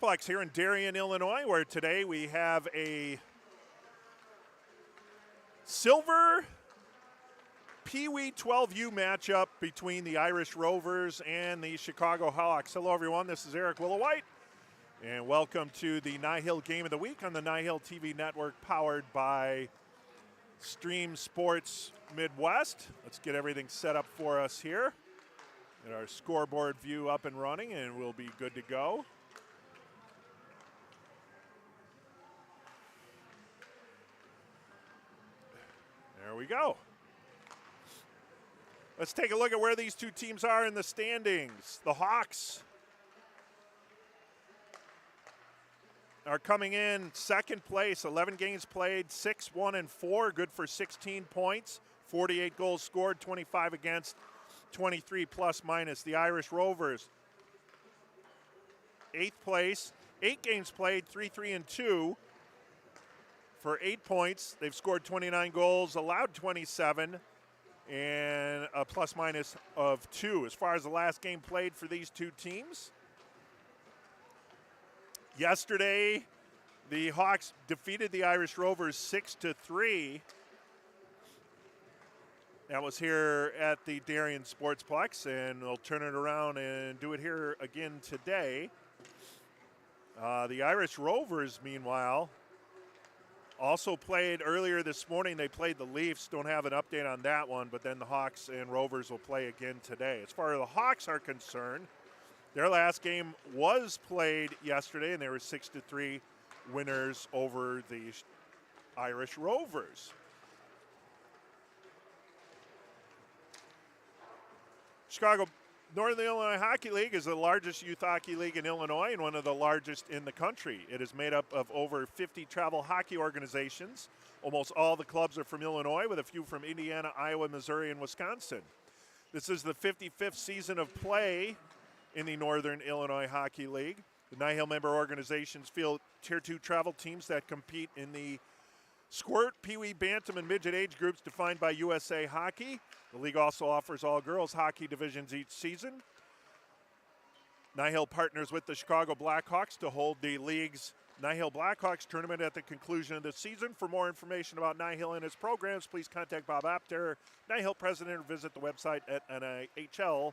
Sportsplex here in Darien, Illinois, where today we have a silver Peewee 12U matchup between the Irish Rovers and the Chicago Hawks. Hello, everyone. This is Eric Willowhite, and welcome to the NIHL Game of the Week on the NIHL TV network, powered by Stream Sports Midwest. Let's get everything set up for us here. Get our scoreboard view up and running, and we'll be good to go. There we go. Let's take a look at where these two teams are in the standings. The Hawks are coming in second place, 11 games played, 6-1-4, good for 16 points, 48 goals scored, 25 against, 23 plus minus. The Irish Rovers, 8th place, 8 games played, 3-3-2 for 8 points. They've scored 29 goals, allowed 27, and a plus minus of 2. As far as the last game played for these two teams, yesterday the Hawks defeated the Irish Rovers 6-3. That was here at the Darien Sportsplex, and we'll turn it around and do it here again today. The Irish Rovers, meanwhile, also played earlier this morning. They played the Leafs. Don't have an update on that one, but then the Hawks and Rovers will play again today. As far as the Hawks are concerned, their last game was played yesterday, and they were 6-3 winners over the Irish Rovers. Chicago Northern Illinois Hockey League is the largest youth hockey league in Illinois and one of the largest in the country. It is made up of over 50 travel hockey organizations. Almost all the clubs are from Illinois, with a few from Indiana, Iowa, Missouri, and Wisconsin. This is the 55th season of play in the Northern Illinois Hockey League. The NIHL member organizations field Tier 2 travel teams that compete in the Squirt, Peewee, Bantam, and Midget age groups defined by USA Hockey. The league also offers all girls hockey divisions each season. NIHL partners with the Chicago Blackhawks to hold the league's NIHL Blackhawks tournament at the conclusion of the season. For more information about NIHL and its programs, please contact Bob Apter, NIHL president, or visit the website at NIHL.info.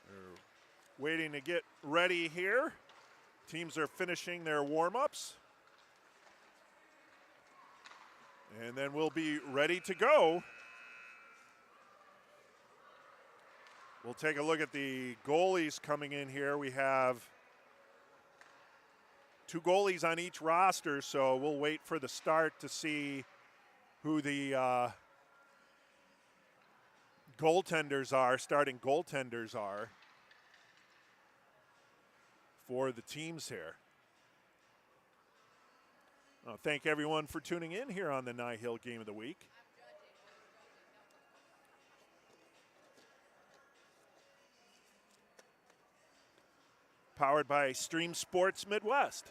We're waiting to get ready here. Teams are finishing their warm-ups. And then we'll be ready to go. We'll take a look at the goalies coming in here. We have 2 goalies on each roster, so we'll wait for the start to see who the goaltenders are, starting goaltenders are for the teams here. Thank everyone for tuning in here on the NIHL Game of the Week. Powered by Stream Sports Midwest.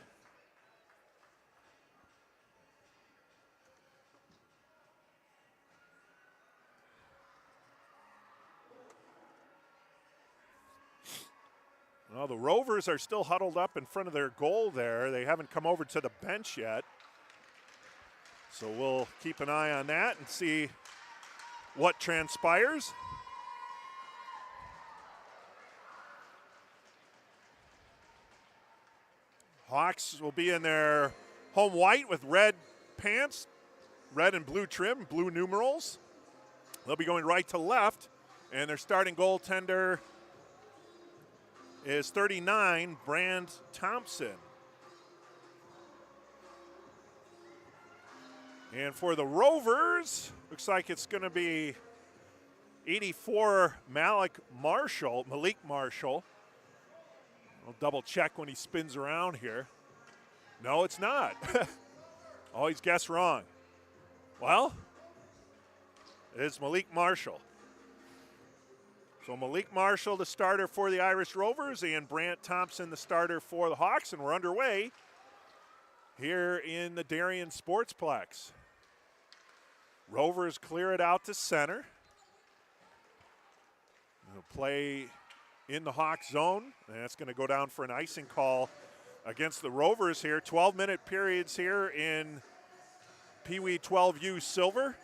Well, the Rovers are still huddled up in front of their goal there. They haven't come over to the bench yet. So we'll keep an eye on that and see what transpires. Hawks will be in their home white with red pants, red and blue trim, blue numerals. They'll be going right to left, and their starting goaltender is 39, Brand Thompson. And for the Rovers, looks like it's going to be 84, Malik Marshall. I'll double check when he spins around here. No, it's not. Always guess wrong. Well, it is Malik Marshall. So Malik Marshall, the starter for the Irish Rovers, and Brant Thompson, the starter for the Hawks, and we're underway here in the Darien Sportsplex. Rovers clear it out to center. They'll play in the Hawks zone. And that's going to go down for an icing call against the Rovers here. 12-minute periods here in Peewee 12U silver.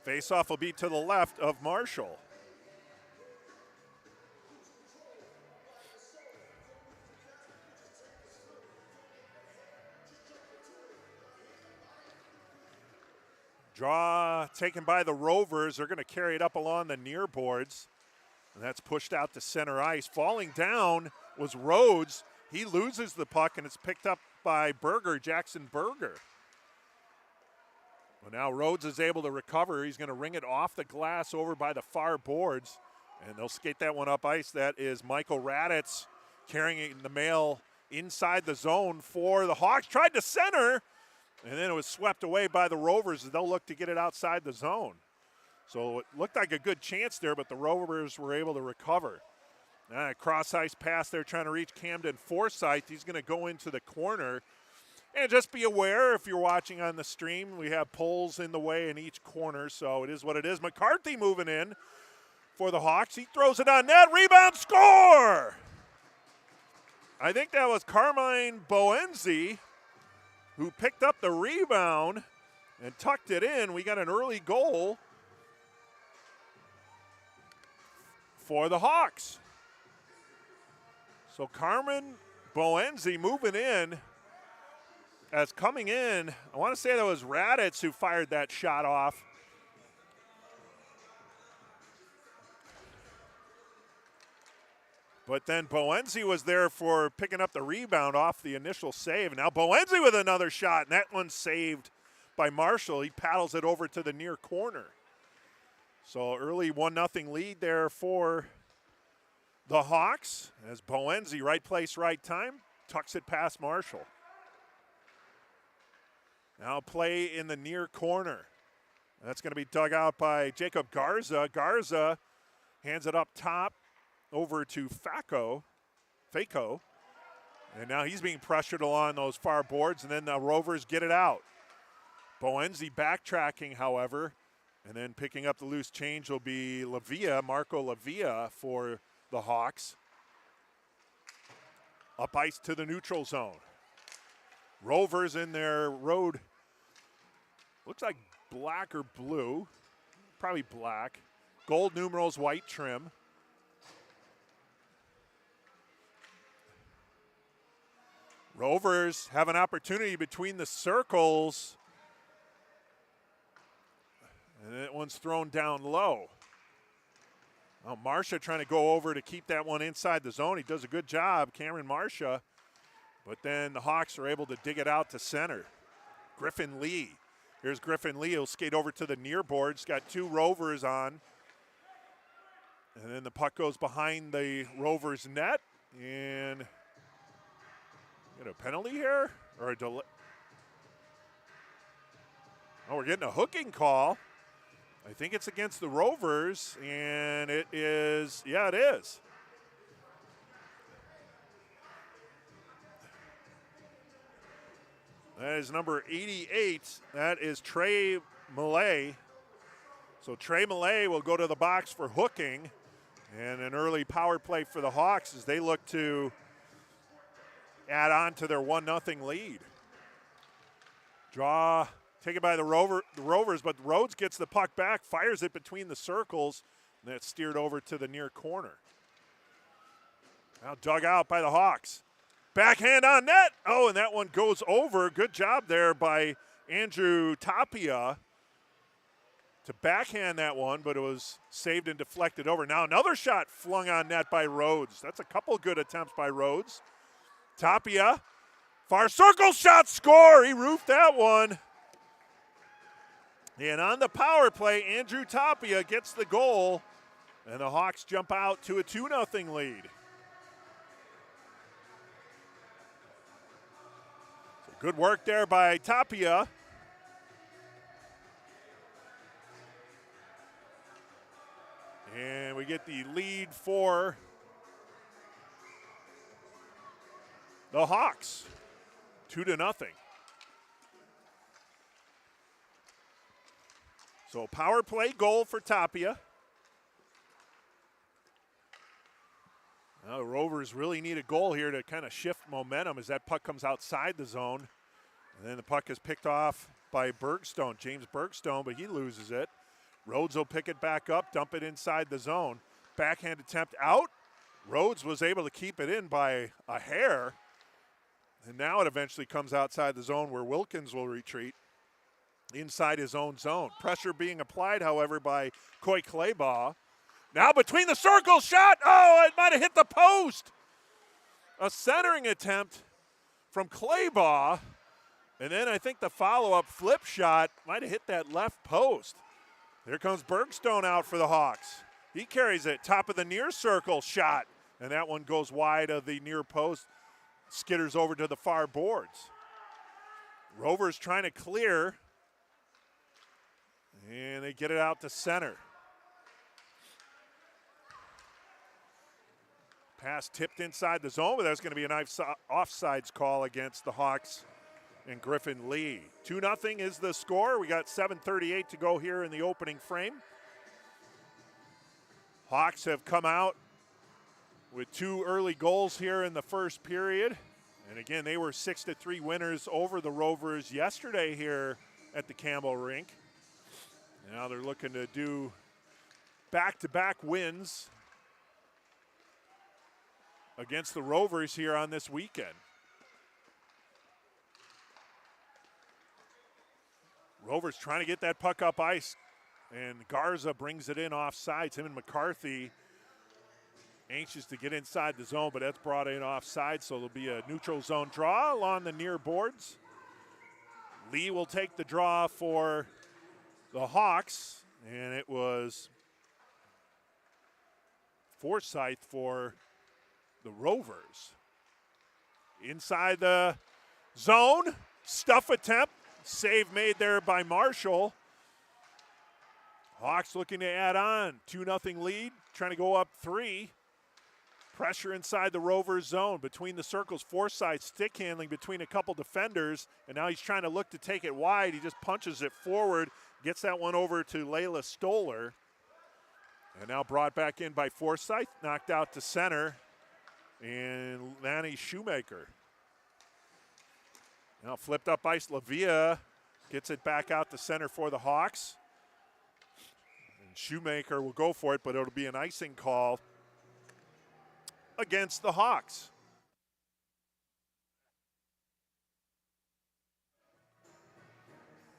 Face-off will be to the left of Marshall. Draw taken by the Rovers. They're going to carry it up along the near boards. And that's pushed out to center ice. Falling down was Rhodes. He loses the puck, and it's picked up by Jackson Berger. Well, now Rhodes is able to recover. He's going to ring it off the glass over by the far boards, and they'll skate that one up ice. That is Michael Raditz carrying the mail inside the zone for the Hawks. Tried to center, and then it was swept away by the Rovers as they'll look to get it outside the zone. So it looked like a good chance there, but the Rovers were able to recover. Cross-ice pass there trying to reach Camden Forsyth. He's going to go into the corner. And just be aware, if you're watching on the stream, we have poles in the way in each corner, so it is what it is. McCarthy moving in for the Hawks. He throws it on net. Rebound, score! I think that was Carmine Boenzi who picked up the rebound and tucked it in. We got an early goal for the Hawks. So Carmine Boenzi moving in. As coming in, I want to say that was Raditz who fired that shot off. But then Boenzi was there for picking up the rebound off the initial save. Now Boenzi with another shot, and that one's saved by Marshall. He paddles it over to the near corner. So early 1-0 lead there for the Hawks as Boenzi, right place, right time, tucks it past Marshall. Now play in the near corner. That's going to be dug out by Jacob Garza. Garza hands it up top over to Faco. And now he's being pressured along those far boards, and then the Rovers get it out. Boenzi backtracking, however, and then picking up the loose change will be Marco Lavia for the Hawks. Up ice to the neutral zone. Rovers in their road, looks like black or blue, probably black. Gold numerals, white trim. Rovers have an opportunity between the circles. And that one's thrown down low. Now Marcia trying to go over to keep that one inside the zone. He does a good job, Cameron Marcia. But then the Hawks are able to dig it out to center. Griffin Lee. Here's Griffin Lee. He'll skate over to the near boards. Got two Rovers on. And then the puck goes behind the Rovers net. And get a penalty here? Or a delay? Oh, we're getting a hooking call. I think it's against the Rovers. And it is, yeah, it is. That is number 88. That is Trey Millay. So Trey Millay will go to the box for hooking. And an early power play for the Hawks as they look to add on to their 1-0 lead. Draw taken by the Rovers, but Rhodes gets the puck back, fires it between the circles, and that's steered over to the near corner. Now dug out by the Hawks. Backhand on net. Oh, and that one goes over. Good job there by Andrew Tapia to backhand that one, but it was saved and deflected over. Now another shot flung on net by Rhodes. That's a couple good attempts by Rhodes. Tapia, far circle shot, score. He roofed that one. And on the power play, Andrew Tapia gets the goal, and the Hawks jump out to a 2-0 lead. Good work there by Tapia. And we get the lead for the Hawks, 2-0. So power play goal for Tapia. Now the Rovers really need a goal here to kind of shift momentum as that puck comes outside the zone. And then the puck is picked off by Bergstone, James Bergstone, but he loses it. Rhodes will pick it back up, dump it inside the zone. Backhand attempt out. Rhodes was able to keep it in by a hair. And now it eventually comes outside the zone where Wilkins will retreat inside his own zone. Pressure being applied, however, by Coy Claybaugh. Now between the circles, shot. Oh, it might have hit the post. A centering attempt from Claybaugh. And then I think the follow-up flip shot might have hit that left post. Here comes Bergstone out for the Hawks. He carries it, top of the near circle shot. And that one goes wide of the near post, skitters over to the far boards. Rovers trying to clear. And they get it out to center. Pass tipped inside the zone, but that's going to be an offsides call against the Hawks and Griffin Lee. 2-0 is the score. We got 7:38 to go here in the opening frame. Hawks have come out with 2 early goals here in the first period. And again, they were 6-3 winners over the Rovers yesterday here at the Campbell Rink. Now they're looking to do back-to-back wins against the Rovers here on this weekend. Rovers trying to get that puck up ice, and Garza brings it in off sides. Him and McCarthy anxious to get inside the zone, but that's brought in offside, so there'll be a neutral zone draw along the near boards. Lee will take the draw for the Hawks, and it was Forsyth for the Rovers. Inside the zone, stuff attempt, save made there by Marshall. Hawks looking to add on, 2-0 lead, trying to go up 3. Pressure inside the Rovers zone, between the circles, Forsyth stick handling between a couple defenders, and now he's trying to look to take it wide. He just punches it forward, gets that one over to Layla Stoller. And now brought back in by Forsyth, knocked out to center, and Lanny Shoemaker. Now flipped up ice, Lavia gets it back out to center for the Hawks. And Shoemaker will go for it, but it'll be an icing call against the Hawks.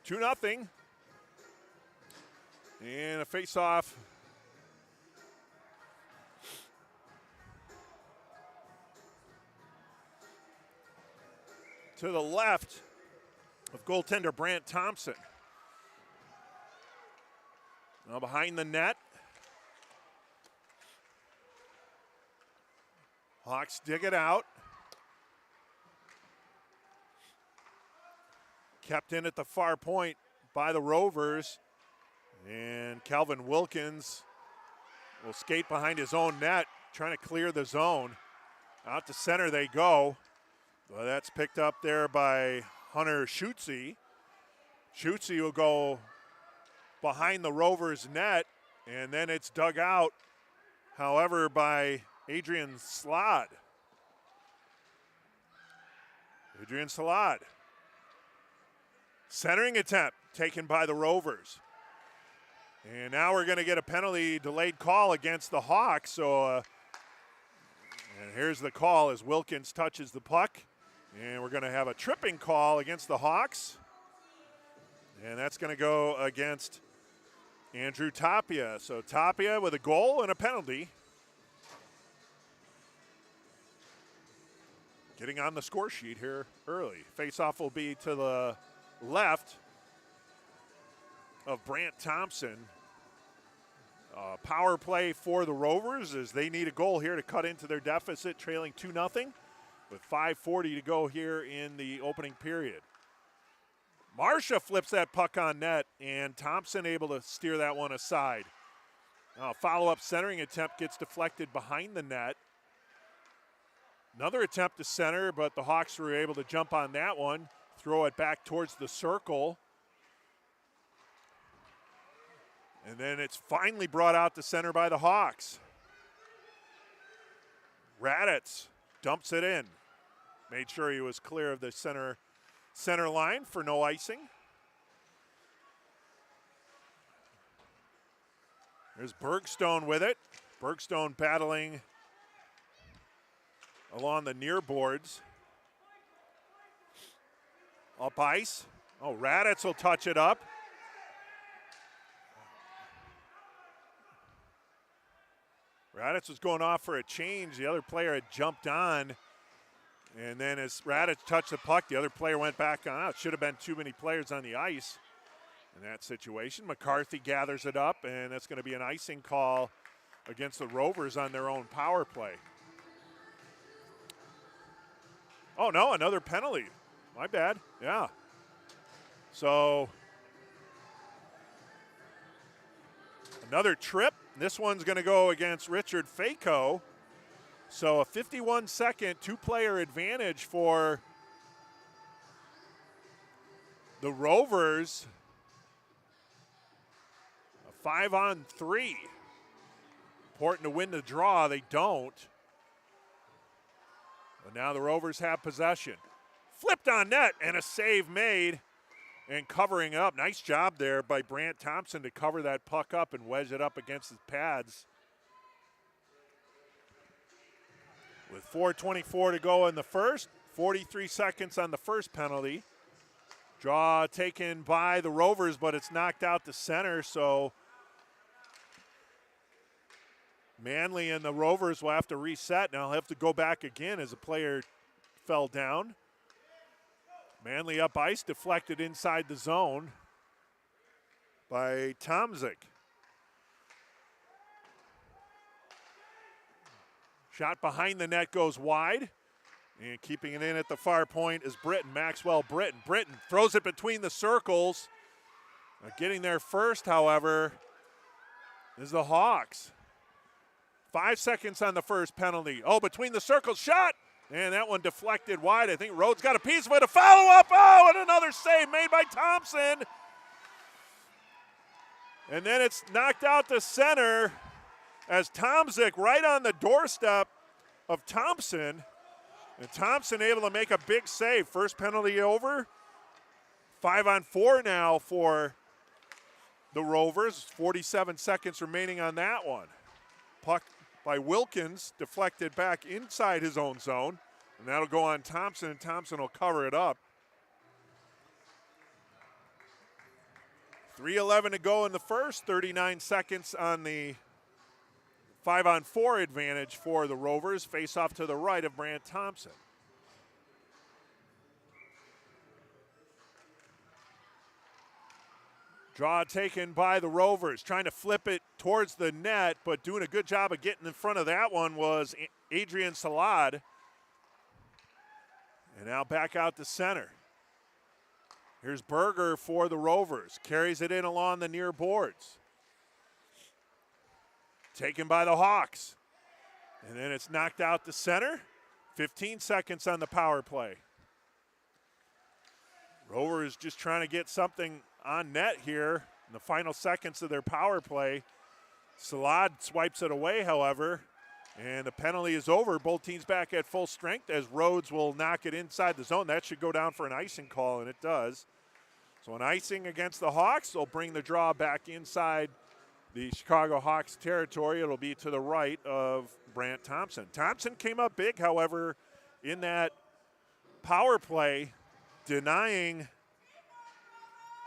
Two nothing. And a face-off. To the left of goaltender Brant Thompson. Now behind the net. Hawks dig it out. Kept in at the far point by the Rovers. And Calvin Wilkins will skate behind his own net, trying to clear the zone. Out to center they go. Well, that's picked up there by Hunter Schutze. Schutze will go behind the Rovers net, and then it's dug out, however, by Adrian Slad. Adrian Slad. Centering attempt taken by the Rovers. And now we're going to get a penalty delayed call against the Hawks. So, and here's the call as Wilkins touches the puck. And we're going to have a tripping call against the Hawks. And that's going to go against Andrew Tapia. So Tapia with a goal and a penalty. Getting on the score sheet here early. Face-off will be to the left of Brant Thompson. Power play for the Rovers as they need a goal here to cut into their deficit, trailing 2-0 with 5:40 to go here in the opening period. Marcia flips that puck on net, and Thompson able to steer that one aside. Now a follow-up centering attempt gets deflected behind the net. Another attempt to center, but the Hawks were able to jump on that one, throw it back towards the circle. And then it's finally brought out to center by the Hawks. Raditz dumps it in. Made sure he was clear of the center line for no icing. There's Bergstone with it. Bergstone battling along the near boards. Up ice. Oh, Raditz will touch it up. Raditz was going off for a change. The other player had jumped on. And then as Raditz touched the puck, the other player went back on out. Should have been too many players on the ice in that situation. McCarthy gathers it up, and that's going to be an icing call against the Rovers on their own power play. Oh, no, another penalty. My bad. Yeah. So another trip. This one's going to go against Richard Fako. So a 51-second two-player advantage for the Rovers. A 5-on-3. Important to win the draw. They don't. But now the Rovers have possession. Flipped on net and a save made and covering up. Nice job there by Brant Thompson to cover that puck up and wedge it up against his pads. With 4:24 to go in the first, 43 seconds on the first penalty. Draw taken by the Rovers, but it's knocked out to center, so Manley and the Rovers will have to reset. Now they'll have to go back again as a player fell down. Manley up ice, deflected inside the zone by Tomzik. Shot behind the net goes wide. And keeping it in at the far point is Britton, Maxwell Britton. Britton throws it between the circles. Getting there first, however, is the Hawks. 5 seconds on the first penalty. Oh, between the circles, shot! And that one deflected wide. I think Rhodes got a piece of it. A follow-up. Oh, and another save made by Thompson. And then it's knocked out to center as Tomzik right on the doorstep of Thompson. And Thompson able to make a big save. First penalty over. 5-on-4 now for the Rovers. 47 seconds remaining on that one. Puck by Wilkins, deflected back inside his own zone. And that'll go on Thompson, and Thompson will cover it up. 3:11 to go in the first, 39 seconds on the 5-on-4 advantage for the Rovers. Face off to the right of Brant Thompson. Draw taken by the Rovers, trying to flip it towards the net, but doing a good job of getting in front of that one was Adrian Salad. And now back out to center. Here's Berger for the Rovers. Carries it in along the near boards. Taken by the Hawks. And then it's knocked out to center. 15 seconds on the power play. Rovers just trying to get something on net here in the final seconds of their power play. Salad swipes it away, however, and the penalty is over. Both teams back at full strength as Rhodes will knock it inside the zone. That should go down for an icing call, and it does. So an icing against the Hawks will bring the draw back inside the Chicago Hawks territory. It'll be to the right of Brant Thompson. Thompson came up big, however, in that power play, denying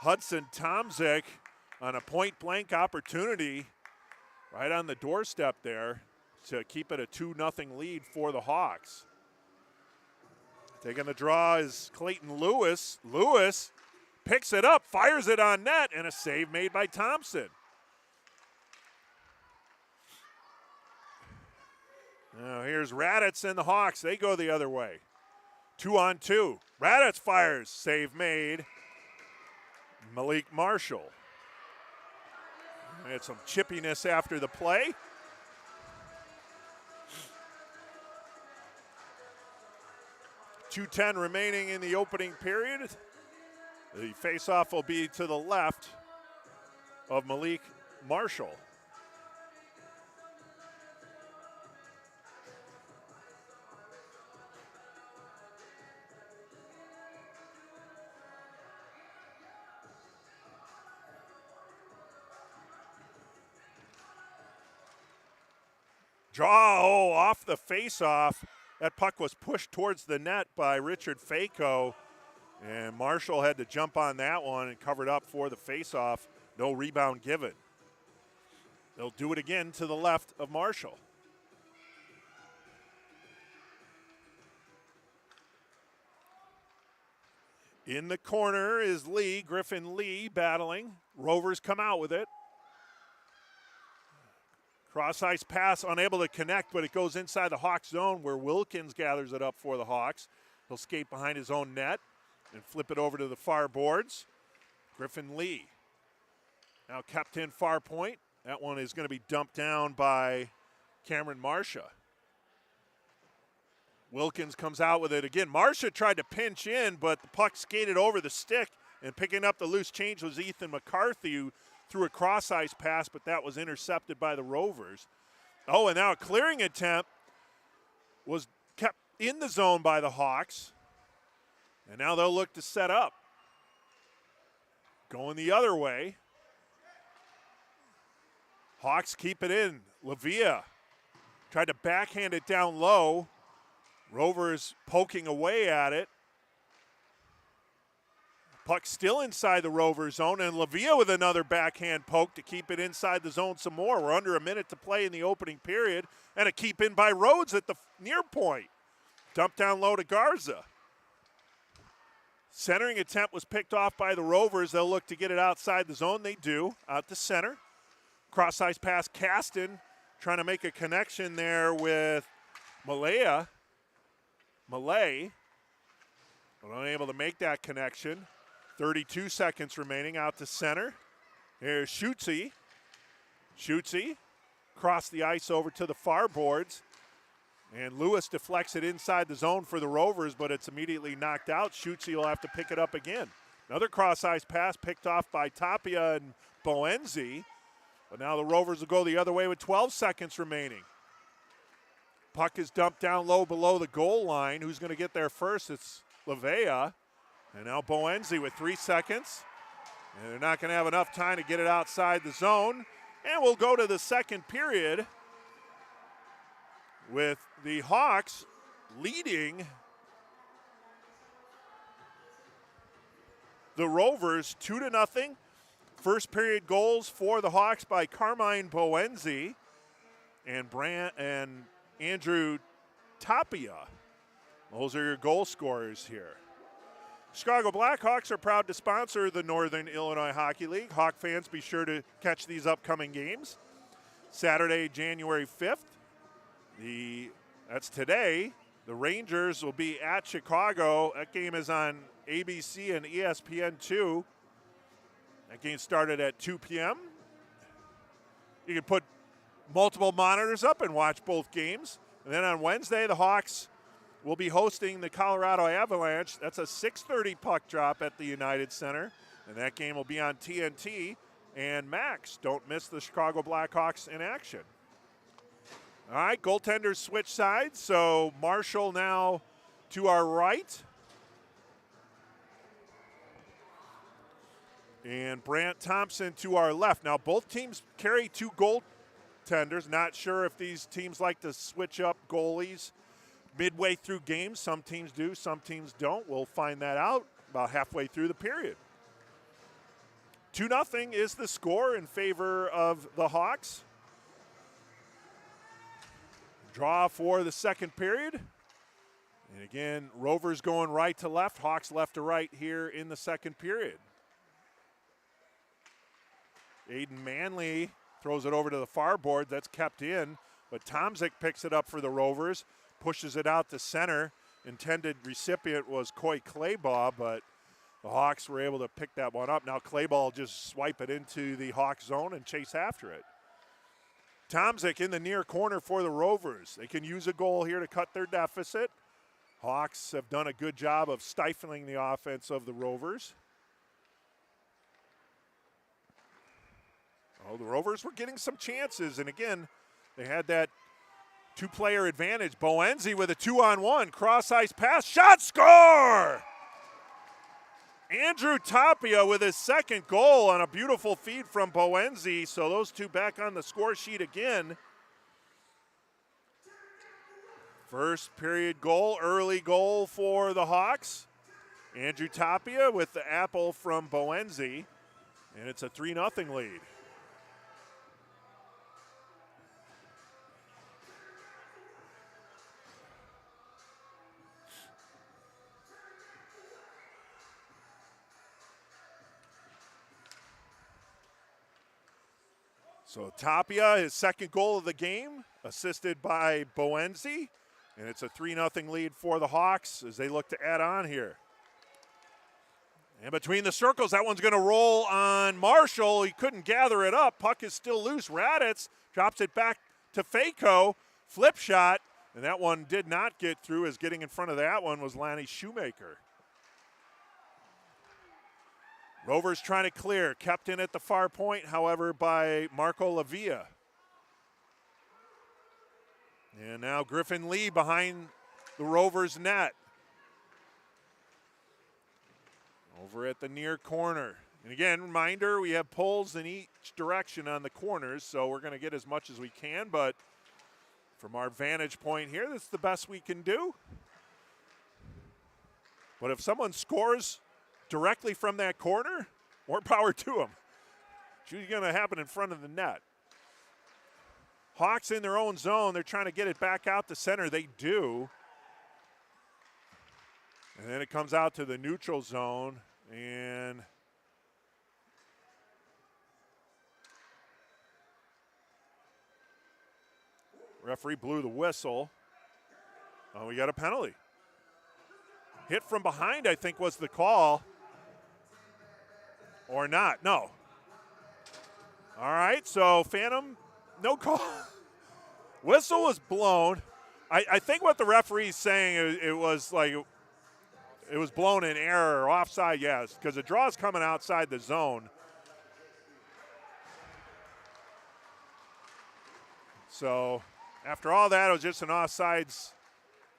Hudson Tomzik on a point-blank opportunity right on the doorstep there to keep it a 2-0 lead for the Hawks. Taking the draw is Clayton Lewis. Lewis picks it up, fires it on net, and a save made by Thompson. Now here's Raditz and the Hawks. They go the other way. 2-on-2. Raditz fires, save made. Malik Marshall. Had some chippiness after the play. .210 remaining in the opening period. The faceoff will be to the left of Malik Marshall. Draw, off the face-off. That puck was pushed towards the net by Richard Fako, and Marshall had to jump on that one and covered up for the face-off. No rebound given. They'll do it again to the left of Marshall. In the corner is Lee, Griffin Lee battling. Rovers come out with it. Cross-ice pass, unable to connect, but it goes inside the Hawks zone where Wilkins gathers it up for the Hawks. He'll skate behind his own net and flip it over to the far boards. Griffin Lee now kept in far point. That one is going to be dumped down by Cameron Marcia. Wilkins comes out with it again. Marcia tried to pinch in, but the puck skated over the stick, and picking up the loose change was Ethan McCarthy, who threw a cross-ice pass, but that was intercepted by the Rovers. Oh, and now a clearing attempt was kept in the zone by the Hawks. And now they'll look to set up. Going the other way. Hawks keep it in. Lavia tried to backhand it down low. Rovers poking away at it. Puck still inside the Rovers zone, and Lavia with another backhand poke to keep it inside the zone some more. We're under a minute to play in the opening period, and a keep in by Rhodes at the near point. Dump down low to Garza. Centering attempt was picked off by the Rovers. They'll look to get it outside the zone. They do, out to center. Cross-ice pass, Caston trying to make a connection there with Malay, but unable to make that connection. 32 seconds remaining, out to center. Here's Schutze. Schutze cross the ice over to the far boards. And Lewis deflects it inside the zone for the Rovers, but it's immediately knocked out. Schutze will have to pick it up again. Another cross-ice pass picked off by Tapia and Boenzi. But now the Rovers will go the other way with 12 seconds remaining. Puck is dumped down low below the goal line. Who's going to get there first? It's Lavea. And now Boenzi with 3 seconds. And they're not going to have enough time to get it outside the zone. And we'll go to the second period with the Hawks leading the Rovers 2-0. First period goals for the Hawks by Carmine Boenzi and Andrew Tapia. Those are your goal scorers here. Chicago Blackhawks are proud to sponsor the Northern Illinois Hockey League. Hawk fans, be sure to catch these upcoming games. Saturday, January 5th. That's today. The Rangers will be at Chicago. That game is on ABC and ESPN2. That game started at 2 p.m. You can put multiple monitors up and watch both games. And then on Wednesday, the Hawks will be hosting the Colorado Avalanche. That's a 6:30 puck drop at the United Center. And that game will be on TNT and Max. Don't miss the Chicago Blackhawks in action. All right, goaltenders switch sides. So Marshall now to our right. And Brant Thompson to our left. Now both teams carry two goaltenders. Not sure if these teams like to switch up goalies midway through games. Some teams do, some teams don't. We'll find that out about halfway through the period. 2-0 is the score in favor of the Hawks. Draw for the second period. And again, Rovers going right to left, Hawks left to right here in the second period. Aiden Manley throws it over to the far board. That's kept in, but Tomzik picks it up for the Rovers, pushes it out to center. Intended recipient was Coy Claybaugh, but the Hawks were able to pick that one up. Now Claybaugh will just swipe it into the Hawks zone and chase after it. Tomzik in the near corner for the Rovers. They can use a goal here to cut their deficit. Hawks have done a good job of stifling the offense of the Rovers. Oh, the Rovers were getting some chances, and again, they had that two-player advantage. Boenzi with a 2-on-1, cross-ice pass, shot, score! Andrew Tapia with his second goal on a beautiful feed from Boenzi, so those two back on the score sheet again. First period goal, early goal for the Hawks. Andrew Tapia with the apple from Boenzi, and it's a 3-0 lead. So Tapia, his second goal of the game, assisted by Boenzi, and it's a 3-0 lead for the Hawks as they look to add on here. And between the circles, that one's going to roll on Marshall. He couldn't gather it up. Puck is still loose. Raditz drops it back to Fako. Flip shot, and that one did not get through, as getting in front of that one was Lanny Shoemaker. Rovers trying to clear, kept in at the far point, however, by Marco Lavia. And now Griffin Lee behind the Rovers net. Over at the near corner. And again, reminder, we have poles in each direction on the corners, so we're going to get as much as we can, but from our vantage point here, that's the best we can do. But if someone scores directly from that corner, more power to them. It's usually going to happen in front of the net. Hawks in their own zone. They're trying to get it back out to center. They do. And then it comes out to the neutral zone, and referee blew the whistle. Oh, we got a penalty. Hit from behind, I think, was the call. Or not, no. All right, so Phantom, no call. Whistle was blown. I think what the referee's saying, it was like, it was blown in error or offside, yes, because the draw's coming outside the zone. So after all that, it was just an offsides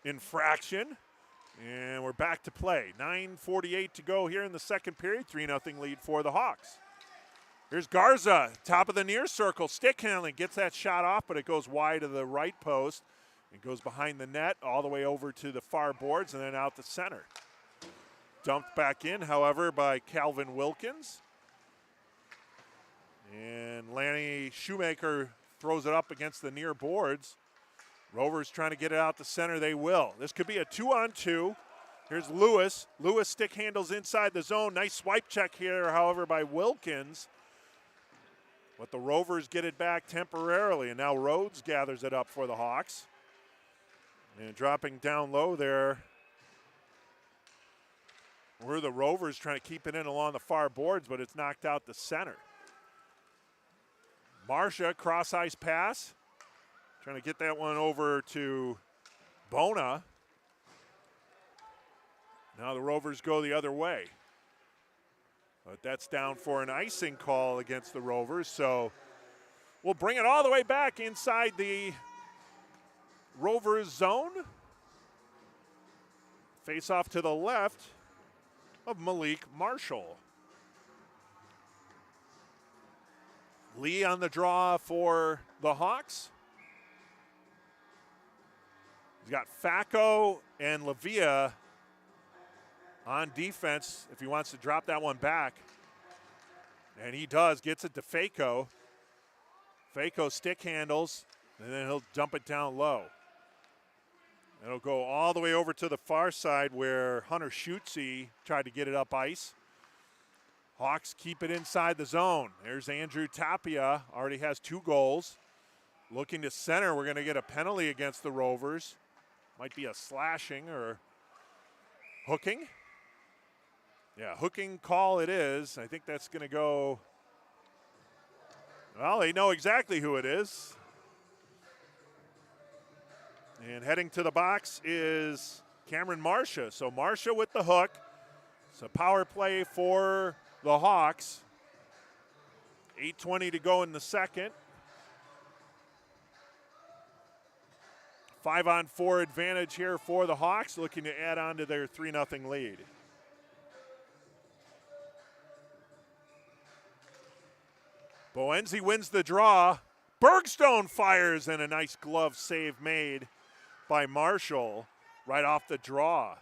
infraction. And we're back to play. 9:48 to go here in the second period. 3-0 lead for the Hawks. Here's Garza, top of the near circle. Stick handling, gets that shot off, but it goes wide of the right post. It goes behind the net, all the way over to the far boards, and then out the center. Dumped back in, however, by Calvin Wilkins. And Lanny Shoemaker throws it up against the near boards. Rovers trying to get it out the center. They will. This could be a 2-on-2. Here's Lewis. Lewis stick handles inside the zone. Nice swipe check here, however, by Wilkins. But the Rovers get it back temporarily, and now Rhodes gathers it up for the Hawks. And dropping down low there were the Rovers trying to keep it in along the far boards, but it's knocked out the center. Marcia, cross-ice pass. Trying to get that one over to Bona. Now the Rovers go the other way. But that's down for an icing call against the Rovers. So we'll bring it all the way back inside the Rovers zone. Face off to the left of Malik Marshall. Lee on the draw for the Hawks. He's got Fako and Lavia on defense if he wants to drop that one back. And he does, gets it to Fako. Fako stick handles, and then he'll dump it down low. It'll go all the way over to the far side where Hunter Schutze tried to get it up ice. Hawks keep it inside the zone. There's Andrew Tapia, already has 2 goals. Looking to center, we're going to get a penalty against the Rovers. Might be a slashing or hooking. Yeah, hooking call it is. I think that's going to go, well, they know exactly who it is. And heading to the box is Cameron Marcia. So Marcia with the hook. It's a power play for the Hawks. 8:20 to go in the second. 5-on-4 advantage here for the Hawks, looking to add on to their 3-0 lead. Boenzi wins the draw. Bergstone fires, and a nice glove save made by Marshall right off the draw.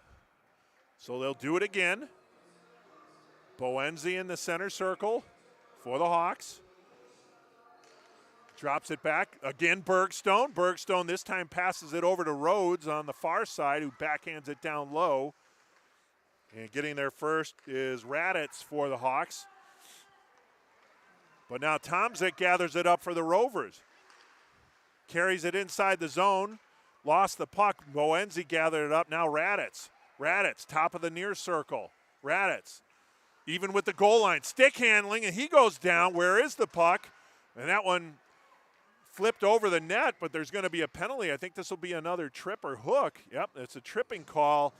So they'll do it again. Boenzi in the center circle for the Hawks. Drops it back. Again, Bergstone. Bergstone this time passes it over to Rhodes on the far side, who backhands it down low. And getting there first is Raditz for the Hawks. But now Tomczyk gathers it up for the Rovers. Carries it inside the zone. Lost the puck. Boenzi gathered it up. Now Raditz. Raditz, top of the near circle. Raditz, even with the goal line. Stick handling, and he goes down. Where is the puck? And that one flipped over the net, but there's going to be a penalty. I think this will be another trip or hook. Yep, it's a tripping call.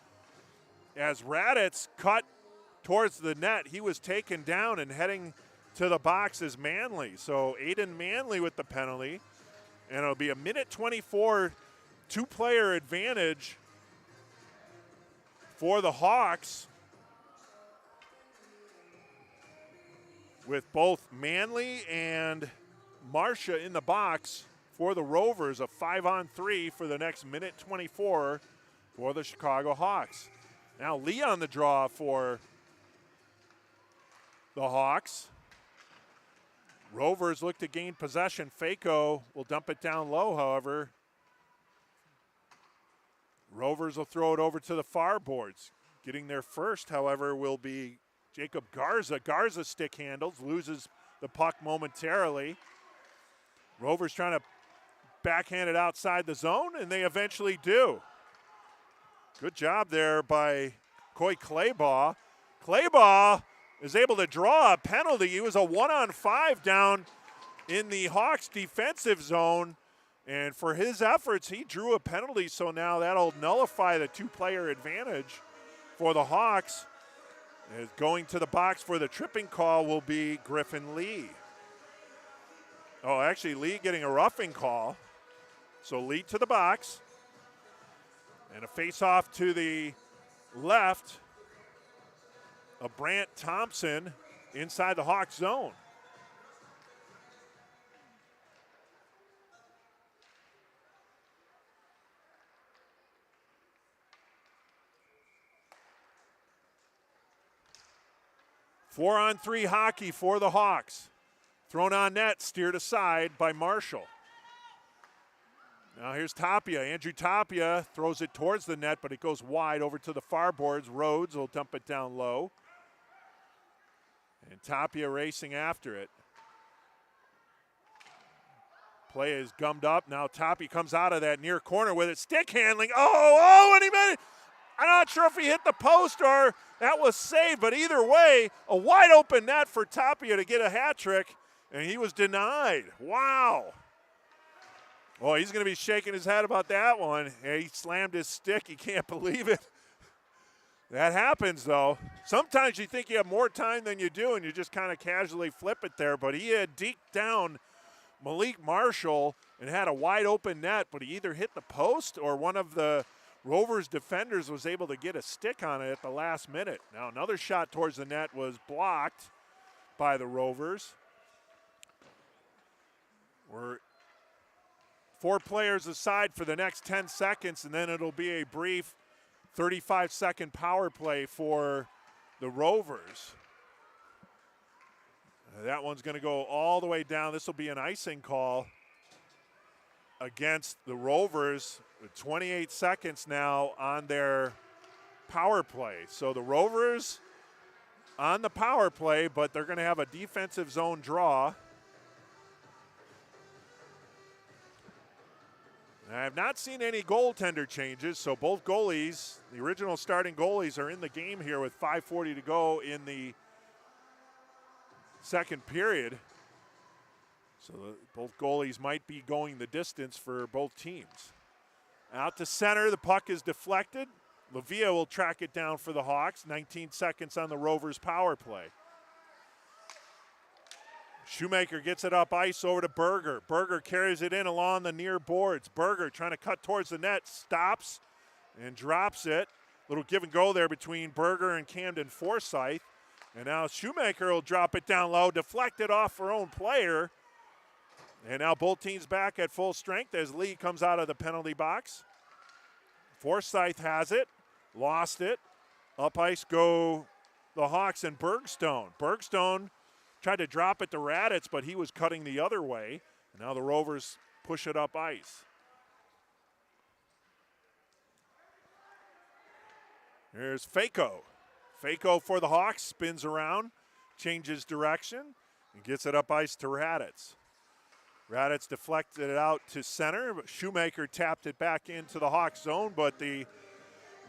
As Raditz cut towards the net, he was taken down, and heading to the box is Manley. So Aiden Manley with the penalty, and it'll be a minute 24 two-player advantage for the Hawks, with both Manley and Marcia in the box for the Rovers. A 5-on-3 for the next minute 24 for the Chicago Hawks. Now Lee on the draw for the Hawks. Rovers look to gain possession. Fako will dump it down low, however. Rovers will throw it over to the far boards. Getting there first, however, will be Jacob Garza. Garza stick handles, loses the puck momentarily. Rovers trying to backhand it outside the zone, and they eventually do. Good job there by Coy Claybaugh. Claybaugh is able to draw a penalty. He was a 1-on-5 down in the Hawks defensive zone, and for his efforts, he drew a penalty, so now that'll nullify the two-player advantage for the Hawks. And going to the box for the tripping call will be Griffin Lee. Oh, actually, Lee getting a roughing call. So Lee to the box. And a face-off to the left of Brant Thompson inside the Hawks zone. Four-on-3 hockey for the Hawks. Thrown on net, steered aside by Marshall. Now here's Tapia. Andrew Tapia throws it towards the net, but it goes wide over to the far boards. Rhodes will dump it down low. And Tapia racing after it. Play is gummed up. Now Tapia comes out of that near corner with it. Stick handling. And he made it. I'm not sure if he hit the post or that was saved, but either way, a wide open net for Tapia to get a hat trick, and he was denied. Wow. Well, he's going to be shaking his head about that one. He slammed his stick. He can't believe it. That happens, though. Sometimes you think you have more time than you do, and you just kind of casually flip it there, but he had deked down Malik Marshall and had a wide open net, but he either hit the post or one of the Rovers defenders was able to get a stick on it at the last minute. Now another shot towards the net was blocked by the Rovers. We're 4 players aside for the next 10 seconds, and then it'll be a brief 35-second power play for the Rovers. That one's going to go all the way down. This will be an icing call against the Rovers. 28 seconds now on their power play. So the Rovers on the power play, but they're going to have a defensive zone draw. I have not seen any goaltender changes, so both goalies, the original starting goalies, are in the game here with 5:40 to go in the second period. So both goalies might be going the distance for both teams. Out to center, the puck is deflected. Lavia will track it down for the Hawks. 19 seconds on the Rovers power play. Shoemaker gets it up ice over to Berger. Berger carries it in along the near boards. Berger trying to cut towards the net, stops and drops it. Little give and go there between Berger and Camden Forsyth. And now Shoemaker will drop it down low, deflect it off her own player. And now both teams back at full strength as Lee comes out of the penalty box. Forsyth has it, lost it. Up ice go the Hawks and Bergstone. Bergstone tried to drop it to Raditz, but he was cutting the other way. And now the Rovers push it up ice. Here's Fako. Fako for the Hawks, spins around, changes direction, and gets it up ice to Raditz. Raditz deflected it out to center, but Shoemaker tapped it back into the Hawks zone, but the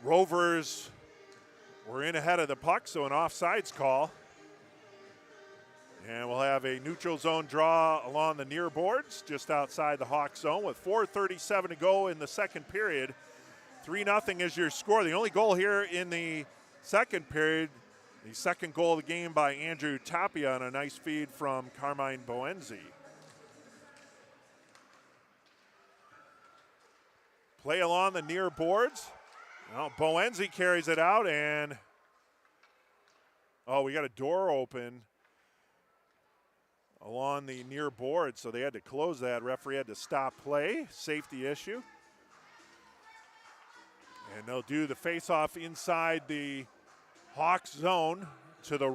Rovers were in ahead of the puck, so an offsides call. And we'll have a neutral zone draw along the near boards, just outside the Hawks zone with 4:37 to go in the second period. 3-0 is your score. The only goal here in the second period, the second goal of the game by Andrew Tapia on a nice feed from Carmine Boenzi. Play along the near boards. Now Boenzi carries it out and, we got a door open along the near board, so they had to close that. Referee had to stop play, safety issue. And they'll do the face-off inside the Hawks zone to the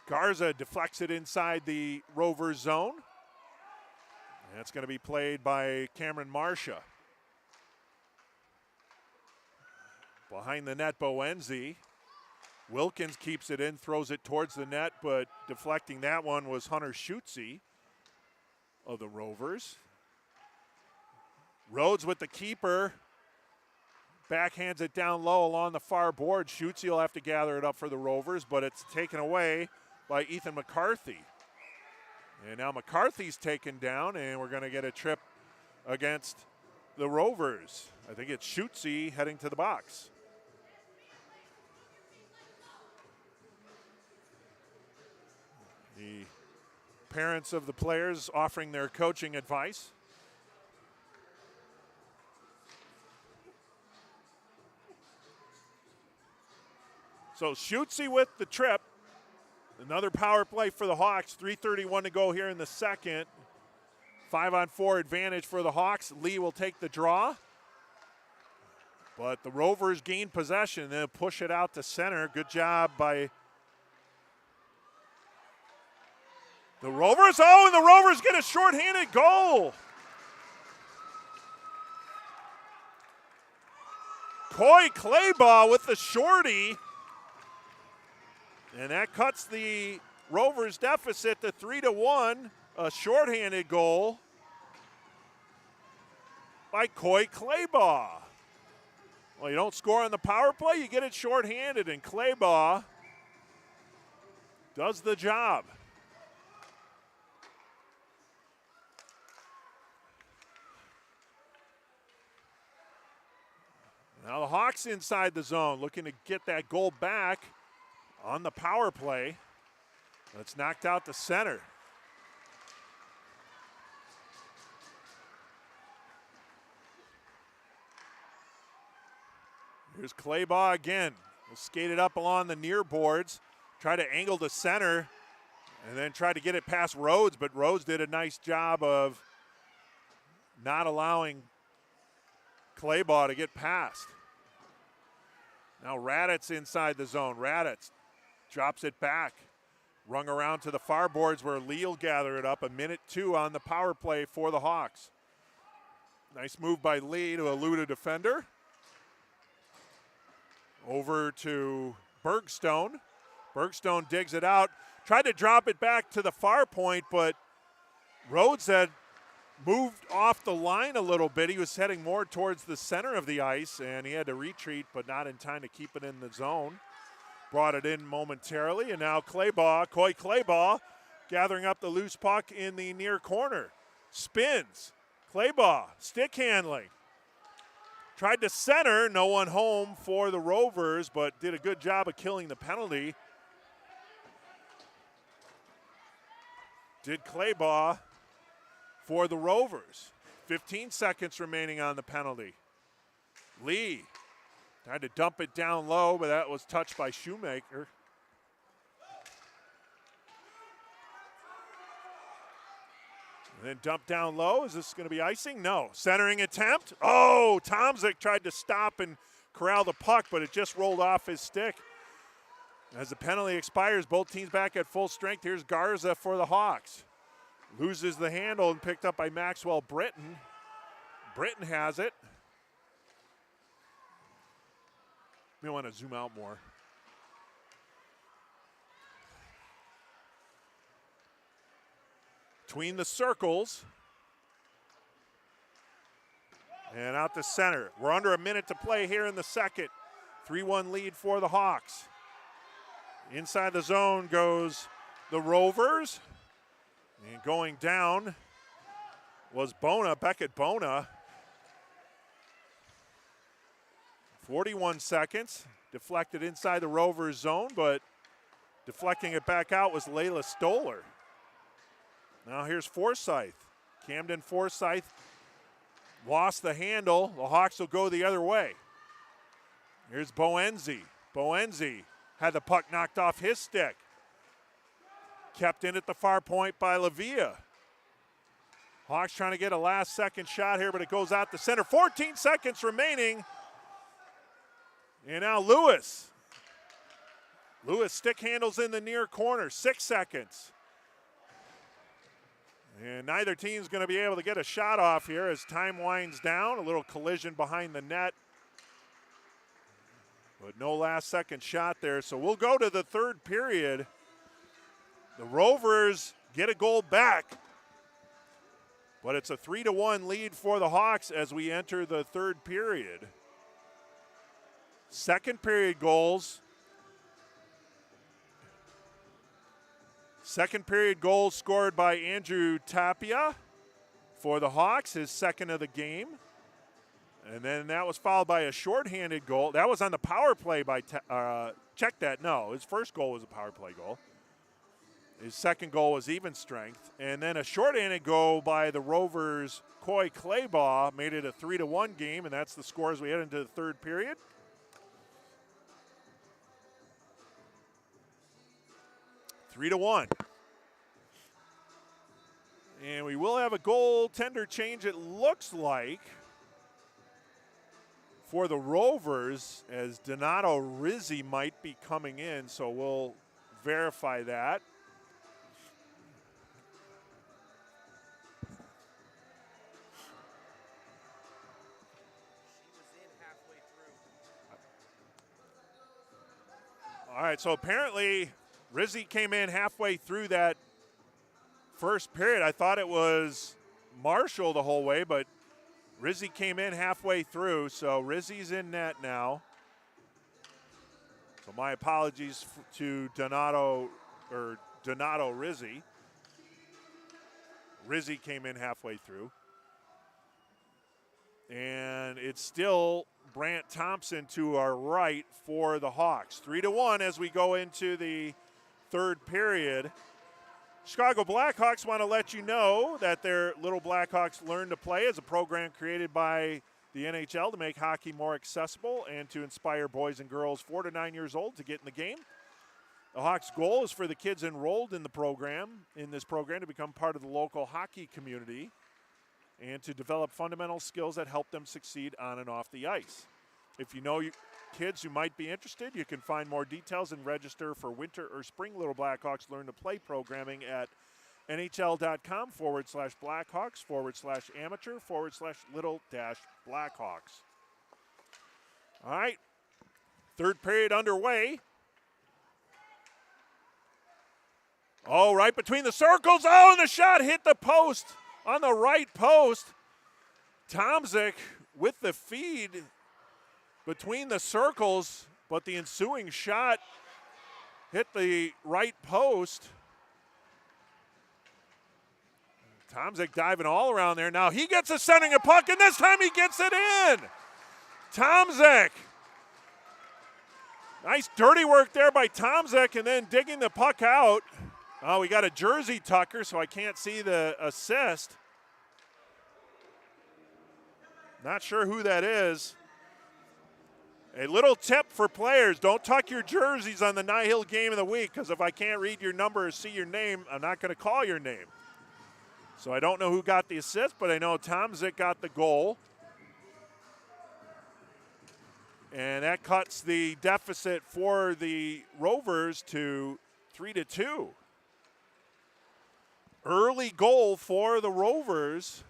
Garza deflects it inside the Rovers zone. And that's going to be played by Cameron Marcia. Behind the net, Boenzi. Wilkins keeps it in, throws it towards the net, but deflecting that one was Hunter Schutze of the Rovers. Rhodes with the keeper. Backhands it down low along the far board. Schutze will have to gather it up for the Rovers, but it's taken away by Ethan McCarthy. And now McCarthy's taken down, and we're going to get a trip against the Rovers. I think it's Schutze heading to the box. The parents of the players offering their coaching advice. So Schutze with the trip. Another power play for the Hawks. 3:31 to go here in the second. 5-on-4 advantage for the Hawks. Lee will take the draw. But the Rovers gain possession. They'll push it out to center. Good job by the Rovers. And the Rovers get a shorthanded goal. Coy Claybaugh with the shorty. And that cuts the Rovers deficit to 3-1. A shorthanded goal by Coy Claybaugh. Well, you don't score on the power play, you get it shorthanded, and Claybaugh does the job. Now the Hawks inside the zone, looking to get that goal back on the power play. That's knocked out to center. Here's Claybaugh again. He'll skate it up along the near boards, try to angle to center, and then try to get it past Rhodes, but Rhodes did a nice job of not allowing Claybaugh to get past. Now Raditz inside the zone. Raditz drops it back. Rung around to the far boards where Lee will gather it up. 1:02 on the power play for the Hawks. Nice move by Lee to elude a defender. Over to Bergstone. Bergstone digs it out. Tried to drop it back to the far point, but Rhodes had moved off the line a little bit. He was heading more towards the center of the ice, and he had to retreat, but not in time to keep it in the zone. Brought it in momentarily, and now Coy Claybaugh, gathering up the loose puck in the near corner. Spins. Claybaugh, stick handling. Tried to center, no one home for the Rovers, but did a good job of killing the penalty. did Claybaugh for the Rovers. 15 seconds remaining on the penalty. Lee tried to dump it down low, but that was touched by Shoemaker. And then dump down low. Is this going to be icing? No. Centering attempt. Oh, Tomzik tried to stop and corral the puck, but it just rolled off his stick. As the penalty expires, both teams back at full strength. Here's Garza for the Hawks. Loses the handle and picked up by Maxwell Britton. Britton has it. We want to zoom out more. Between the circles. And out to center. We're under a minute to play here in the second. 3-1 lead for the Hawks. Inside the zone goes the Rovers. And going down was Beckett Bona. 41 seconds. Deflected inside the Rovers zone, but deflecting it back out was Layla Stoller. Now here's Forsyth. Camden Forsyth lost the handle. The Hawks will go the other way. Here's Boenzi. Boenzi had the puck knocked off his stick. Kept in at the far point by Lavia. Hawks trying to get a last-second shot here, but it goes out to center. 14 seconds remaining. And now Lewis. Lewis stick handles in the near corner. 6 seconds. And neither team's going to be able to get a shot off here as time winds down. A little collision behind the net. But no last-second shot there. So we'll go to the third period. The Rovers get a goal back. But it's a 3-1 lead for the Hawks as we enter the third period. Second period goals. Second period goal scored by Andrew Tapia for the Hawks, his second of the game. And then that was followed by a shorthanded goal. That was on the power play by, check that, no, his first goal was a power play goal. His second goal was even strength. And then a shorthanded goal by the Rovers' Coy Claybaugh made it a 3-1 game, and that's the score as we head into the third period. Three to 1. And we will have a goaltender change, it looks like, for the Rovers, as Donato Rizzi might be coming in, so we'll verify that. All right, so apparently Rizzi came in halfway through that first period. I thought it was Marshall the whole way, but Rizzi came in halfway through, so Rizzi's in net now. So my apologies to Donato Rizzi. Rizzi came in halfway through. And it's still Brant Thompson to our right for the Hawks. 3-1 as we go into the third period. Chicago Blackhawks want to let you know that their Little Blackhawks Learn to Play is a program created by the NHL to make hockey more accessible and to inspire boys and girls 4 to 9 years old to get in the game. The Hawks' goal is for the kids enrolled in this program to become part of the local hockey community and to develop fundamental skills that help them succeed on and off the ice. If you know kids who might be interested, you can find more details and register for winter or spring Little Blackhawks Learn to Play programming at NHL.com/Blackhawks/amateur/little-Blackhawks. All right, third period underway. Oh, right between the circles. Oh, and the shot hit the post on the right post. Tomzik with the feed between the circles, but the ensuing shot hit the right post. Tomzik diving all around there. Now he gets a sending a puck, and this time he gets it in. Tomzik. Nice dirty work there by Tomzik, and then digging the puck out. Oh, we got a jersey tucker, so I can't see the assist. Not sure who that is. A little tip for players, don't tuck your jerseys on the NIHL game of the week, because if I can't read your number or see your name, I'm not going to call your name. So I don't know who got the assist, but I know Tomzik got the goal. And that cuts the deficit for the Rovers to 3-2. Early goal for the Rovers.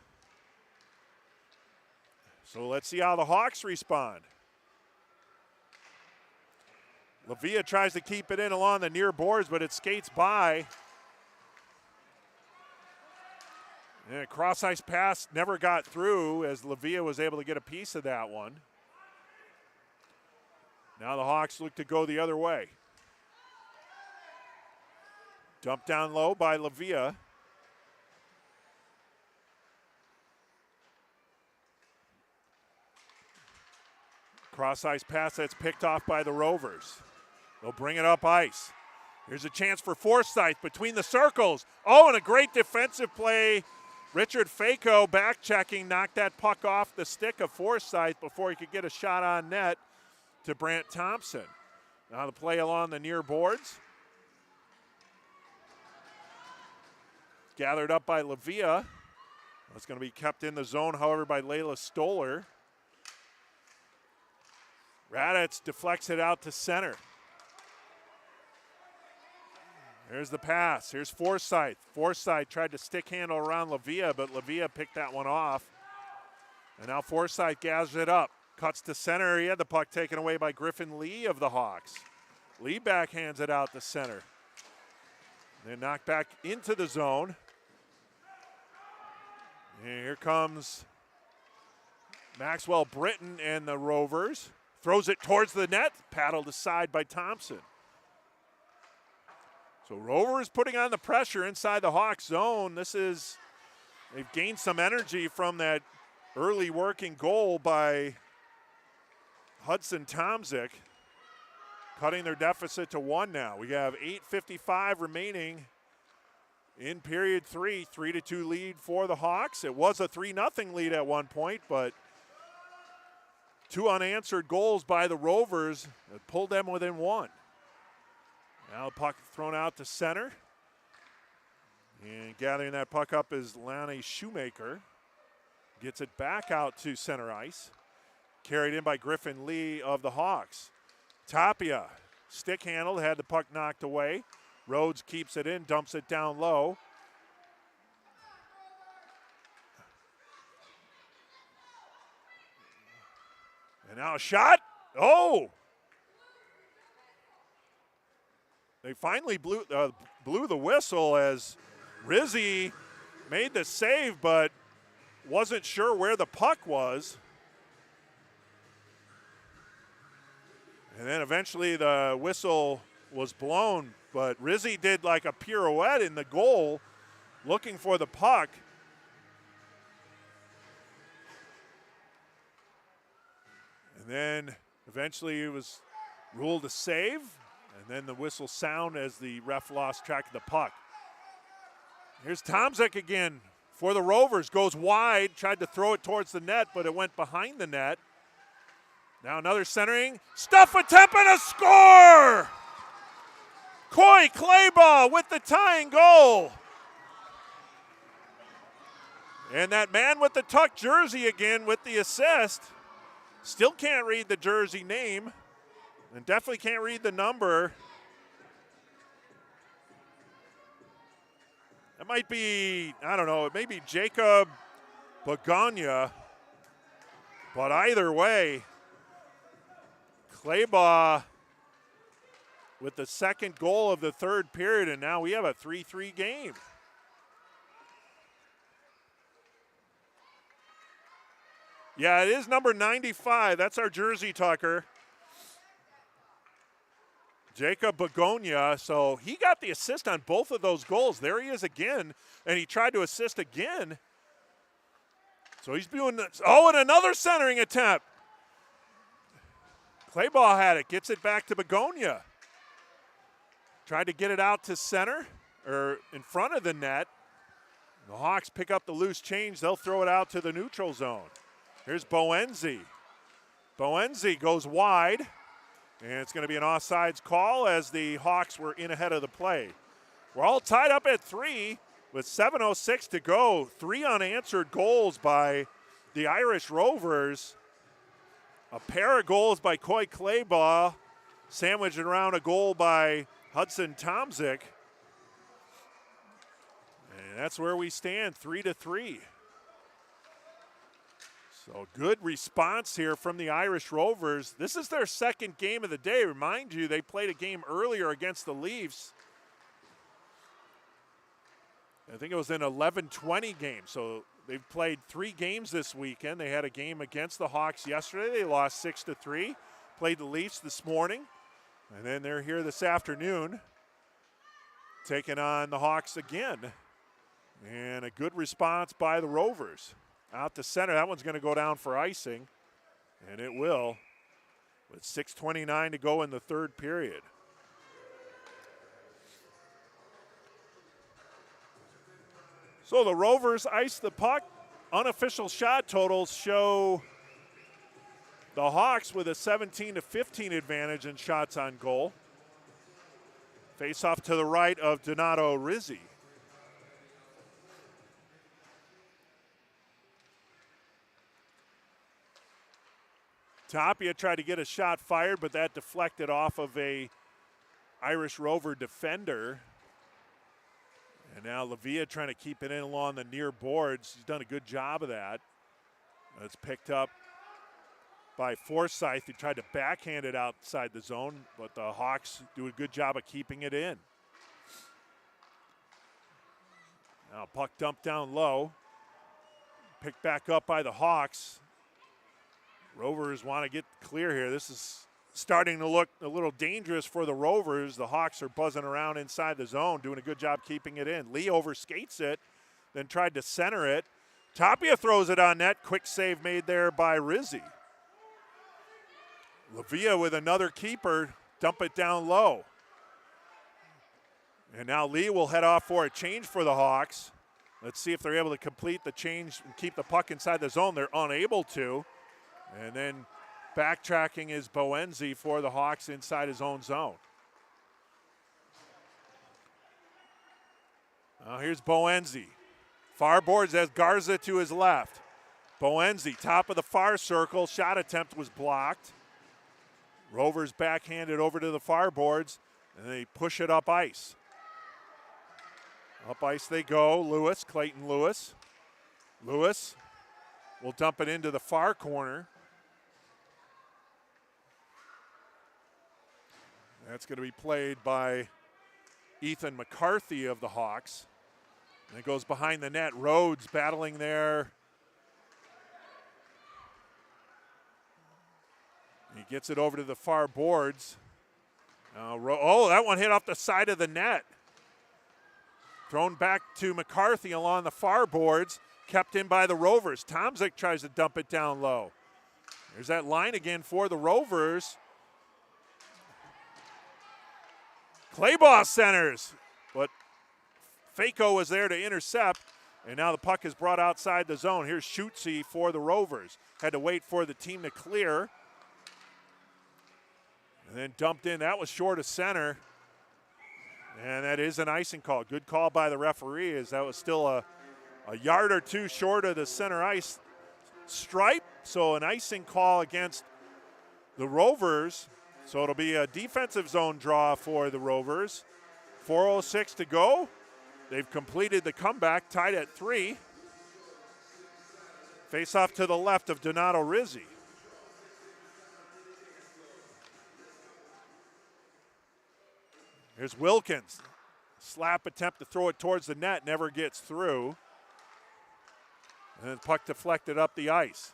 So let's see how the Hawks respond. Lavia tries to keep it in along the near boards, but it skates by. And a cross-ice pass never got through as Lavia was able to get a piece of that one. Now the Hawks look to go the other way. Dumped down low by Lavia. Cross-ice pass that's picked off by the Rovers. They'll bring it up ice. Here's a chance for Forsyth between the circles. Oh, and a great defensive play. Richard Fako back checking, knocked that puck off the stick of Forsyth before he could get a shot on net to Brant Thompson. Now the play along the near boards. Gathered up by Lavia. It's going to be kept in the zone, however, by Layla Stoller. Raditz deflects it out to center. There's the pass. Here's Forsyth. Forsyth tried to stick handle around Lavia, but Lavia picked that one off. And now Forsyth gathers it up. Cuts to center. He had the puck taken away by Griffin Lee of the Hawks. Lee backhands it out to center. Then knocked back into the zone. And here comes Maxwell Britton and the Rovers. Throws it towards the net. Paddled aside by Thompson. So Rovers putting on the pressure inside the Hawks zone. They've gained some energy from that early working goal by Hudson Tomzik, cutting their deficit to 1 now. We have 8:55 remaining in period 3. 3-2 lead for the Hawks. It was a 3-0 lead at one point, but 2 unanswered goals by the Rovers that pulled them within 1. Now the puck thrown out to center. And gathering that puck up is Lanny Shoemaker. Gets it back out to center ice. Carried in by Griffin Lee of the Hawks. Tapia, stick handled, had the puck knocked away. Rhodes keeps it in, dumps it down low. And now a shot. Oh! They finally blew the whistle as Rizzi made the save, but wasn't sure where the puck was. And then eventually the whistle was blown, but Rizzi did like a pirouette in the goal looking for the puck. And then eventually it was ruled a save. And then the whistle sound as the ref lost track of the puck. Here's Tomzik again for the Rovers. Goes wide, tried to throw it towards the net, but it went behind the net. Now another centering. Stuff attempt and a score! Coy Claybaugh with the tying goal. And that man with the tuck jersey again with the assist. Still can't read the jersey name. And definitely can't read the number. That might be, I don't know, it may be Jacob Begonia. But either way, Claybaugh with the second goal of the third period, and now we have a 3-3 game. Yeah, it is number 95. That's our jersey tucker. Jacob Begonia, so he got the assist on both of those goals. There he is again, and he tried to assist again. So he's doing this. Oh, and another centering attempt. Claybaugh had it, gets it back to Begonia. Tried to get it out to center, or in front of the net. The Hawks pick up the loose change. They'll throw it out to the neutral zone. Here's Boenzi. Boenzi goes wide, and it's going to be an offsides call as the Hawks were in ahead of the play. We're all tied up at 3 with 7:06 to go. 3 unanswered goals by the Irish Rovers. A pair of goals by Coy Claybaugh, sandwiched around a goal by Hudson Tomzik. And that's where we stand, 3-3. So good response here from the Irish Rovers. This is their second game of the day. Remind you, they played a game earlier against the Leafs. I think it was an 11-20 game. So they've played 3 games this weekend. They had a game against the Hawks yesterday. They lost 6-3. Played the Leafs this morning. And then they're here this afternoon taking on the Hawks again. And a good response by the Rovers. Out to center, that one's going to go down for icing, and it will, with 6:29 to go in the third period. So the Rovers ice the puck. Unofficial shot totals show the Hawks with a 17-15 advantage in shots on goal. Face off to the right of Donato Rizzi. Tapia tried to get a shot fired, but that deflected off of a Irish Rover defender. And now Lavia trying to keep it in along the near boards. He's done a good job of that. It's picked up by Forsyth, who tried to backhand it outside the zone, but the Hawks do a good job of keeping it in. Now puck dumped down low. Picked back up by the Hawks. Rovers want to get clear here. This is starting to look a little dangerous for the Rovers. The Hawks are buzzing around inside the zone, doing a good job keeping it in. Lee overskates it, then tried to center it. Tapia throws it on net. Quick save made there by Rizzi. Lavia with another keeper, dump it down low. And now Lee will head off for a change for the Hawks. Let's see if they're able to complete the change and keep the puck inside the zone. They're unable to. And then backtracking is Boenzi for the Hawks inside his own zone. Now here's Boenzi. Far boards as Garza to his left. Boenzi, top of the far circle. Shot attempt was blocked. Rovers backhanded over to the far boards, and they push it up ice. Up ice they go. Lewis, Clayton Lewis. Lewis will dump it into the far corner. That's going to be played by Ethan McCarthy of the Hawks. And it goes behind the net. Rhodes battling there. He gets it over to the far boards. That one hit off the side of the net. Thrown back to McCarthy along the far boards. Kept in by the Rovers. Tomzik tries to dump it down low. There's that line again for the Rovers. Claybaugh centers, but Fako was there to intercept, and now the puck is brought outside the zone. Here's Schutze for the Rovers. Had to wait for the team to clear. And then dumped in. That was short of center. And that is an icing call. Good call by the referee, as that was still a yard or two short of the center ice stripe. So an icing call against the Rovers. So it'll be a defensive zone draw for the Rovers. 4:06 to go. They've completed the comeback, tied at 3. Face off to the left of Donato Rizzi. Here's Wilkins. Slap attempt to throw it towards the net, never gets through. And then puck deflected up the ice.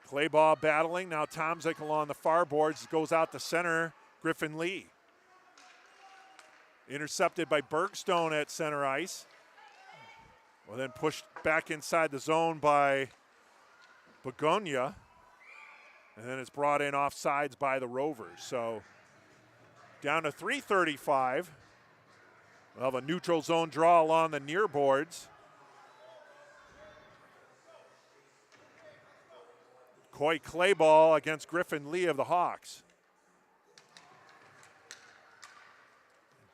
Claybaugh battling. Now Tomzik along the far boards. Goes out to center. Griffin Lee. Intercepted by Bergstone at center ice. Well, then pushed back inside the zone by Begonia. And then it's brought in off sides by the Rovers. So Down to 3:35. We'll have a neutral zone draw along the near boards. Coy clay ball against Griffin Lee of the Hawks.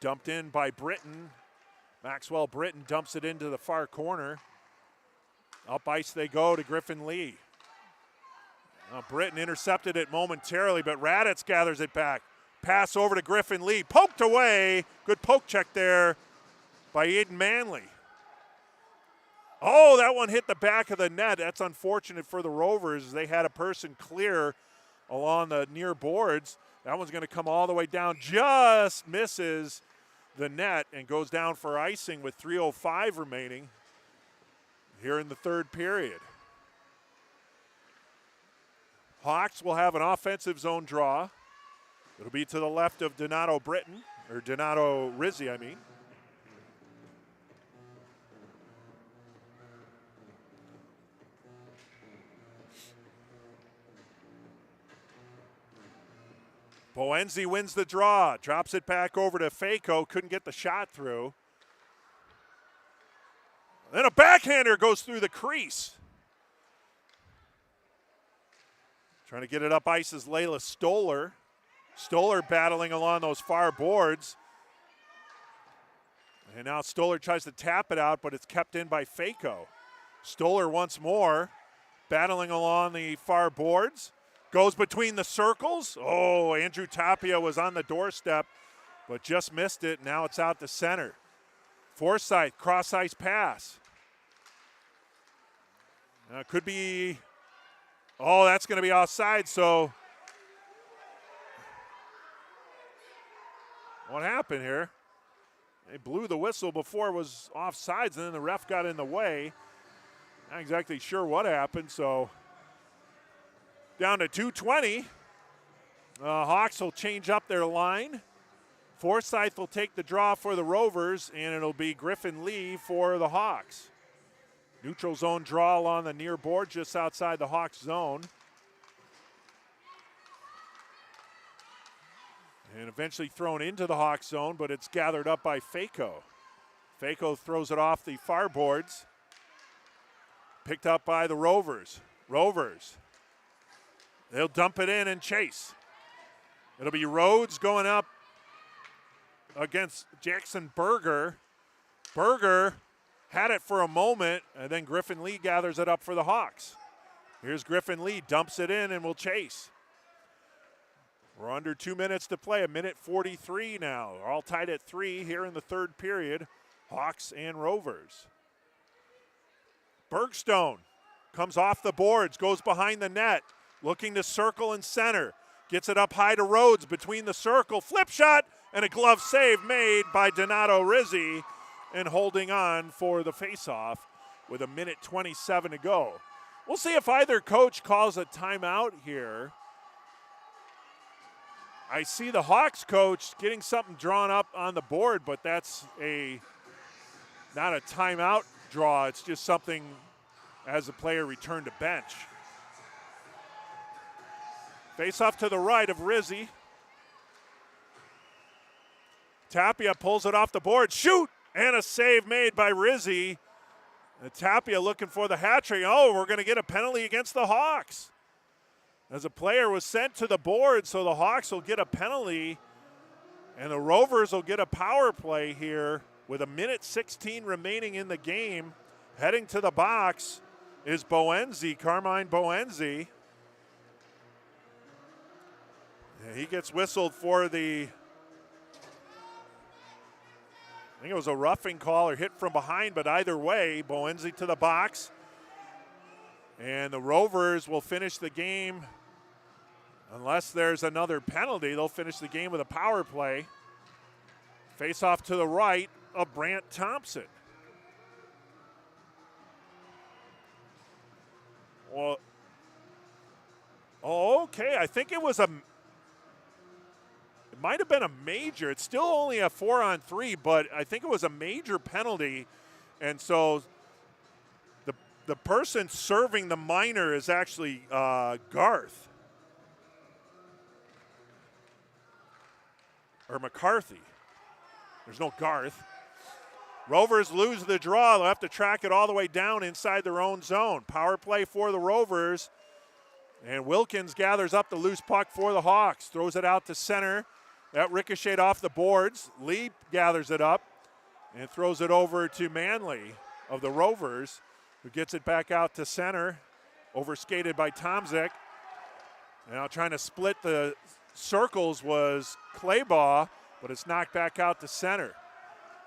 Dumped in by Britton. Maxwell Britton dumps it into the far corner. Up ice they go to Griffin Lee. Britton intercepted it momentarily, but Raditz gathers it back. Pass over to Griffin Lee, poked away. Good poke check there by Aiden Manley. Oh, that one hit the back of the net. That's unfortunate for the Rovers. They had a person clear along the near boards. That one's going to come all the way down, just misses the net and goes down for icing with 3:05 remaining here in the third period. Hawks will have an offensive zone draw. It'll be to the left of Donato Britton, or Donato Rizzi, I mean. Boenzi wins the draw, drops it back over to Fako, couldn't get the shot through. Then a backhander goes through the crease. Trying to get it up ice is Layla Stoller. Stoller battling along those far boards. And now Stoller tries to tap it out, but it's kept in by Fako. Stoller once more, battling along the far boards. Goes between the circles. Oh, Andrew Tapia was on the doorstep, but just missed it. Now it's out to center. Forsyth, cross-ice pass. Could be, oh, that's going to be offside, so what happened here? They blew the whistle before it was offsides, and then the ref got in the way. Not exactly sure what happened, so down to 2:20. Hawks will change up their line. Forsyth will take the draw for the Rovers, and it'll be Griffin Lee for the Hawks. Neutral zone draw along the near board just outside the Hawks zone. And eventually thrown into the Hawks zone, but it's gathered up by Fako. Fako throws it off the far boards. Picked up by the Rovers. They'll dump it in and chase. It'll be Rhodes going up against Jackson Berger. Berger had it for a moment, and then Griffin Lee gathers it up for the Hawks. Here's Griffin Lee, dumps it in and will chase. We're under 2 minutes to play, 1:43 now. We're all tied at 3 here in the third period, Hawks and Rovers. Bergstone comes off the boards, goes behind the net, looking to circle and center. Gets it up high to Rhodes between the circle. Flip shot and a glove save made by Donato Rizzi, and holding on for the faceoff with 1:27 to go. We'll see if either coach calls a timeout here. I see the Hawks coach getting something drawn up on the board, but that's not a timeout draw. It's just something as the player returned to bench. Face off to the right of Rizzi. Tapia pulls it off the board. Shoot! And a save made by Rizzi. Tapia looking for the hat trick. Oh, we're going to get a penalty against the Hawks. As a player was sent to the board, so the Hawks will get a penalty. And the Rovers will get a power play here with 1:16 remaining in the game. Heading to the box is Boenzi, Carmine Boenzi. He gets whistled for I think it was a roughing call or hit from behind, but either way, Boenzi to the box. And the Rovers will finish the game, unless there's another penalty, they'll finish the game with a power play. Face off to the right of Brant Thompson. Well, okay, I think it might have been a major. It's still only a 4-on-3, but I think it was a major penalty. And so the person serving the minor is actually Garth. or McCarthy. There's no Garth. Rovers lose the draw. They'll have to track it all the way down inside their own zone. Power play for the Rovers. And Wilkins gathers up the loose puck for the Hawks. Throws it out to center. That ricocheted off the boards. Lee gathers it up and throws it over to Manley of the Rovers, who gets it back out to center. Overskated by Tomczyk. Now trying to split the circles was Claybaugh, but it's knocked back out to center.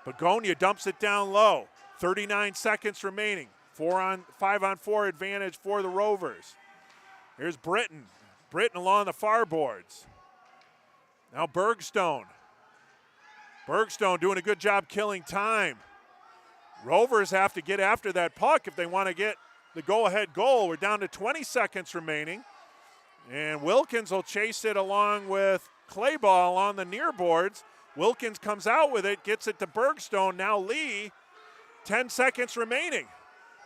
Begonia dumps it down low. 39 seconds remaining. 5-on-4 advantage for the Rovers. Here's Britton. Britton along the far boards. Now Bergstone. Bergstone doing a good job killing time. Rovers have to get after that puck if they want to get the go-ahead goal. We're down to 20 seconds remaining. And Wilkins will chase it along with Claybaugh along the near boards. Wilkins comes out with it, gets it to Bergstone. Now Lee, 10 seconds remaining.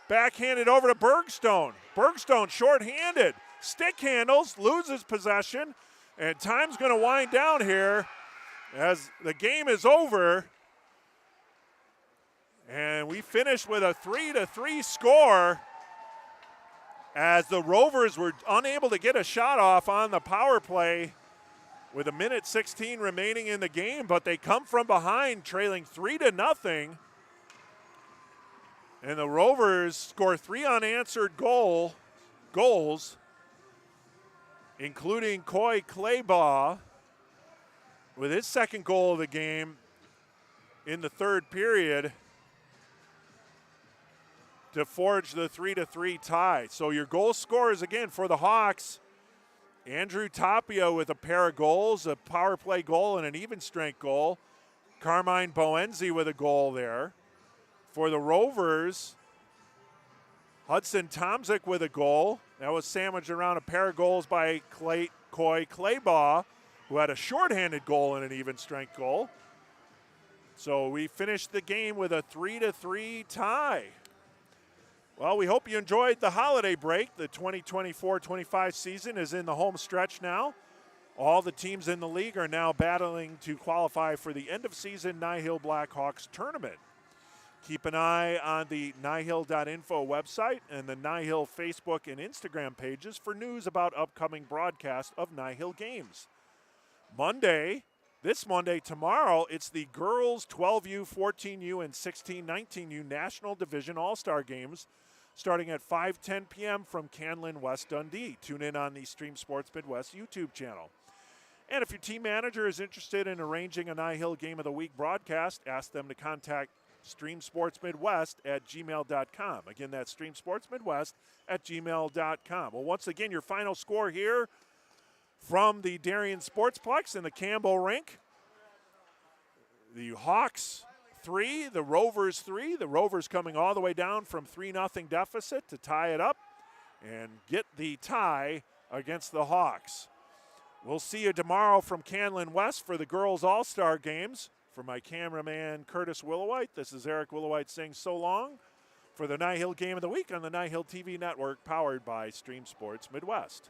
Backhanded over to Bergstone. Bergstone short-handed. Stick handles, loses possession, and time's going to wind down here as the game is over. And we finish with a 3-3 score as the Rovers were unable to get a shot off on the power play with 1:16 remaining in the game, but they come from behind trailing 3-0. And the Rovers score 3 unanswered goals, including Coy Claybaugh with his second goal of the game in the third period to forge the 3-3 tie. So your goal scorers again for the Hawks: Andrew Tapia with a pair of goals, a power play goal and an even strength goal. Carmine Boenzi with a goal there. For the Rovers, Hudson Tomczyk with a goal. That was sandwiched around a pair of goals by Coy Claybaugh, who had a shorthanded goal and an even strength goal. So we finished the game with a 3-3 tie. Well, we hope you enjoyed the holiday break. The 2024-25 season is in the home stretch now. All the teams in the league are now battling to qualify for the end-of-season NIHL Blackhawks tournament. Keep an eye on the NIHL.info website and the NIHL Facebook and Instagram pages for news about upcoming broadcasts of NIHL games. This Monday, tomorrow, it's the girls 12U, 14U, and 16-19U National Division All-Star Games starting at 5:10 p.m. from Canlin, West Dundee. Tune in on the Stream Sports Midwest YouTube channel. And if your team manager is interested in arranging a NIHL Game of the Week broadcast, ask them to contact streamsportsmidwest@gmail.com. Again, that's streamsportsmidwest@gmail.com. Well, once again, your final score here from the Darien Sportsplex in the Campbell Rink. The Hawks 3, the Rovers 3. The Rovers coming all the way down from 3-0 deficit to tie it up and get the tie against the Hawks. We'll see you tomorrow from Canlin West for the girls All-Star Games. For my cameraman, Curtis Willowite, this is Eric Willowite saying so long for the NIHL Game of the Week on the NIHL TV network, powered by Stream Sports Midwest.